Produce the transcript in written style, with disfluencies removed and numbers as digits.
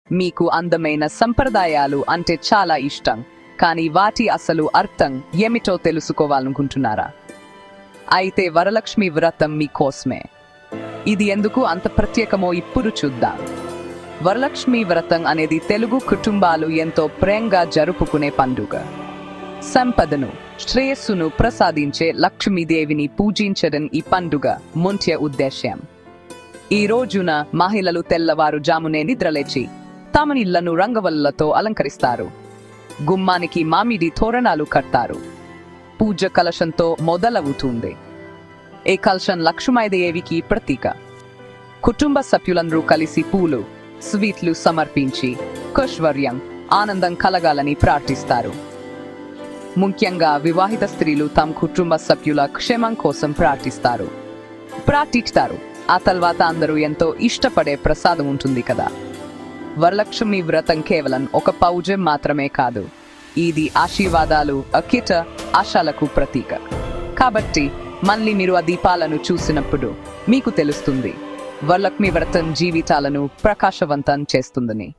మీకు అందమైన సంప్రదాయాలు అంటే చాలా ఇష్టం, కానీ వాటి అసలు అర్థం ఏమిటో తెలుసుకోవాలనుకుంటున్నారా? అయితే వరలక్ష్మి వ్రతం మీకోసమే. ఇది ఎందుకు అంత ప్రత్యేకమో ఇప్పుడు చూద్దాం. వరలక్ష్మి వ్రతం అనేది తెలుగు కుటుంబాలు ఎంతో ప్రేమగా జరుపుకునే పండుగ. సంపదను, శ్రేయస్సును ప్రసాదించే లక్ష్మీదేవిని పూజించడం ఈ పండుగ ముఖ్య ఉద్దేశ్యం. ఈ రోజున మహిళలు తెల్లవారుజామునే నిద్రలేచి తమ ఇళ్లను రంగవల్లులతో అలంకరిస్తారు. గుమ్మానికి మామిడి తోరణాలు కడతారు. పూజ కలశంతో మొదలవుతుంది. ఈ కలశం లక్ష్మీదేవికి ప్రతీక. కుటుంబ సభ్యులందరూ కలిసి పూలు, స్వీట్లు సమర్పించి ఐశ్వర్యం, ఆనందం కలగాలని ప్రార్థిస్తారు. ముఖ్యంగా వివాహిత స్త్రీలు తమ కుటుంబ సభ్యుల క్షేమం కోసం ప్రార్థిస్తారు. ఆ తర్వాత అందరూ ఎంతో ఇష్టపడే ప్రసాదం ఉంటుంది కదా. వరలక్ష్మి వ్రతం కేవలం ఒక పూజ మాత్రమే కాదు, ఇది ఆశీర్వాదాలు, అఖిట ఆశలకు ప్రతీక. కాబట్టి మళ్ళీ మీరు ఆ దీపాలను చూసినప్పుడు మీకు తెలుస్తుంది వరలక్ష్మి వ్రతం జీవితాలను ప్రకాశవంతం చేస్తుందని.